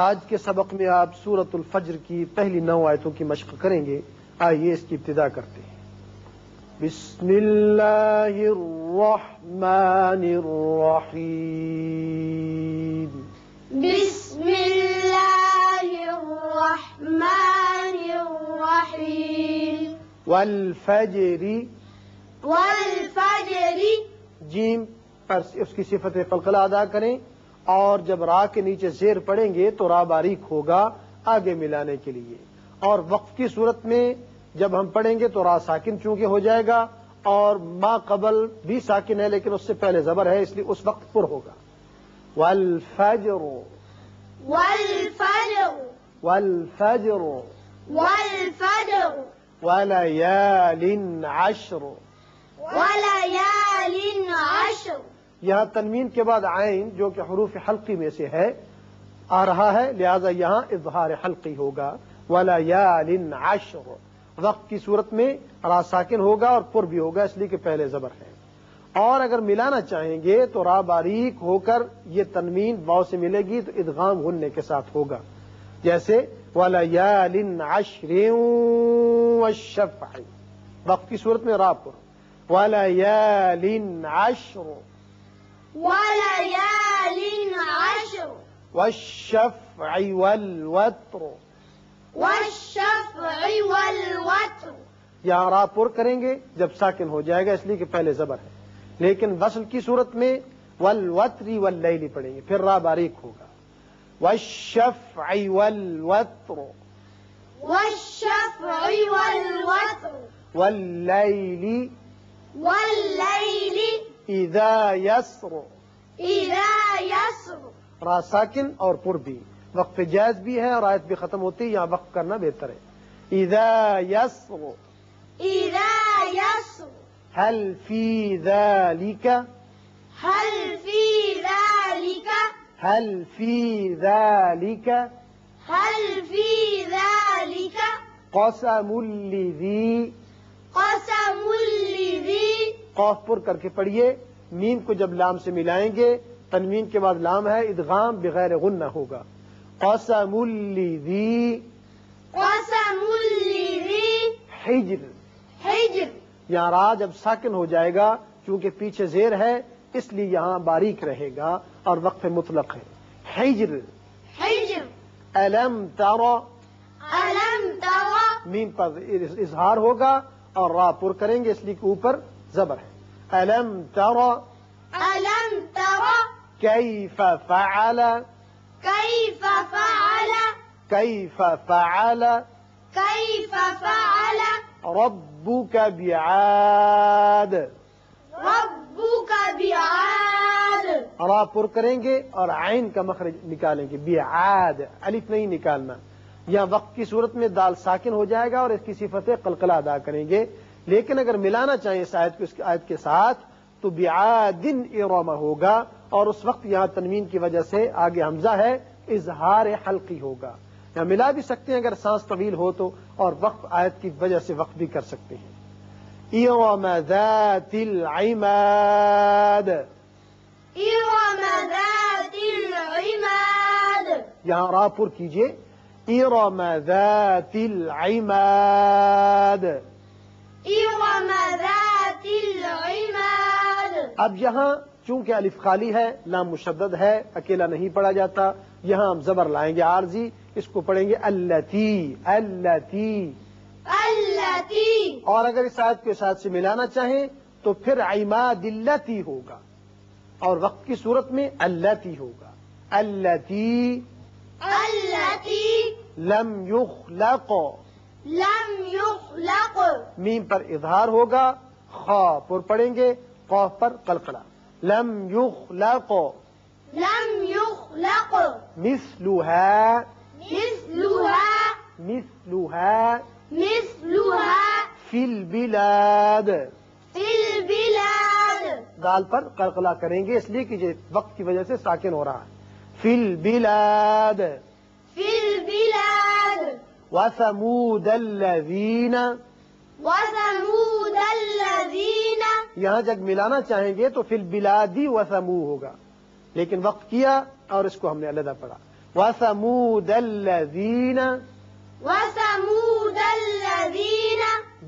آج کے سبق میں آپ سورۃ الفجر کی پہلی 9 آیتوں کی مشق کریں گے. آئیے اس کی ابتدا کرتے ہیں. بسم اللہ الرحمن الرحیم. بسم اللہ الرحمن الرحیم. والفجر والفجر. جیم پر اس کی صفت قلقلہ ادا کریں، اور جب را کے نیچے زیر پڑیں گے تو را باریک ہوگا آگے ملانے کے لیے. اور وقف کی صورت میں جب ہم پڑھیں گے تو را ساکن چونکہ ہو جائے گا، اور ما قبل بھی ساکن ہے لیکن اس سے پہلے زبر ہے، اس لیے اس وقت پر ہوگا. والفجر والفجر. والفجر والفجر. وليال عشر. وليال عشر. یہاں تنوین کے بعد عین جو کہ حروف حلقی میں سے ہے آ رہا ہے، لہذا یہاں اظہار حلقی ہوگا. ولیال عشر. وقت کی صورت میں را ساکن ہوگا اور پر بھی ہوگا، اس لیے کہ پہلے زبر ہے. اور اگر ملانا چاہیں گے تو را باریک ہو کر یہ تنوین واو سے ملے گی تو ادغام غننے کے ساتھ ہوگا، جیسے ولیال عشر والشفع. وقت کی صورت میں را پر. ولیال عشر وليال عشر. والشفع والوتر. والشفع والوتر. یہاں را پر کریں گے جب ساکن ہو جائے گا، اس لیے کہ پہلے زبر ہے. لیکن وصل کی صورت میں والوتر واللیل پڑھیں گے، پھر را باریک ہوگا. والشفع والوتر. والشفع والوتر. واللیل والليل اذا یسر. إذا يسر. را ساکن اور پر بھی. وقف جائز بھی ہے اور آیت بھی ختم ہوتی ہے، یہاں وقف کرنا بہتر ہے. اذا یسر. إذا يسر. هل في ذلك. هل في ذلك. هل في ذلك هل في ذلك قسم لذی. قسم لذي. قاف پر کر کے پڑھیے. میم کو جب لام سے ملائیں گے، تنوین کے بعد لام ہے، ادغام بغیر غنہ ہوگا. قسم لذی قسم لذي حجر. حجر. یہاں را جب ساکن ہو جائے گا، چونکہ پیچھے زیر ہے اس لیے یہاں باریک رہے گا اور وقف مطلق ہے. حجر. حجر. الم تر. ألم ترى. میم پر اظہار ہوگا اور را پر کریں گے، اس لیے کہ اوپر زبر ہے. الم تر ألم ترى کیف فعل. كيف فعل. کیف فعل كيف فعل ربك بعاد. ربك بعاد. را پر کریں گے اور عین کا مخرج نکالیں گے. بعاد الف نہیں نکالنا. یہاں وقت کی صورت میں دال ساکن ہو جائے گا اور اس کی صفت قلقلہ ادا کریں گے. لیکن اگر ملانا چاہیں اس آیت کو اس آیت کے ساتھ تو بعاد ارم ہوگا، اور اس وقت یہاں تنوین کی وجہ سے آگے حمزہ ہے، اظہار حلقی ہوگا. یہاں ملا بھی سکتے ہیں اگر سانس طویل ہو تو، اور وقف آیت کی وجہ سے وقف بھی کر سکتے ہیں. ارم ذات العماد. إرم ذات العماد. یہاں را پر کیجئے. ارم ذات العماد. إرم ذات العماد. اب یہاں چونکہ الف خالی ہے، لام مشدد ہے، اکیلا نہیں پڑھا جاتا، یہاں ہم زبر لائیں گے عارضی، اس کو پڑھیں گے التی. التی. التي. اور اگر اس آیت کے ساتھ سے ملانا چاہیں تو پھر عماد التی ہوگا، اور وقت کی صورت میں التی ہوگا. التی التي لم یخلق. لم يخلق. میم پر اظہار ہوگا، خا پر پڑھیں گے، قاف پر قلقلہ. لم یخلق لم يخلق مثلها. مثلها. مثلها مثلها فی البلاد. في البلاد. دال پر قلقلہ کریں گے، اس لیے کہ یہ وقت کی وجہ سے ساکن ہو رہا ہے. فی البلاد. في البلاد. وثمود الذین. وثمود الذين. یہاں جب ملانا چاہیں گے تو فی البلادی وثمو ہوگا، لیکن وقت کیا اور اس کو ہم نے علیحدہ پڑھا. وثمود الذین وثمود الذين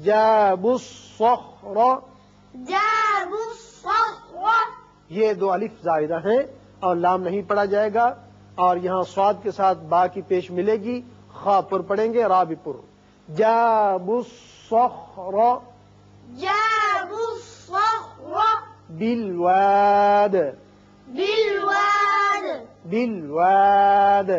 جابوا الصخر، جابوا الصخر، یہ دو الف زائدہ ہیں اور لام نہیں پڑھا جائے گا، اور یہاں صاد کے ساتھ با کی پیش ملے گی، خا پر پڑھیں گے، را بھی پر، جابوا الصخر جابوا الصخر بالواد، بالواد، بالواد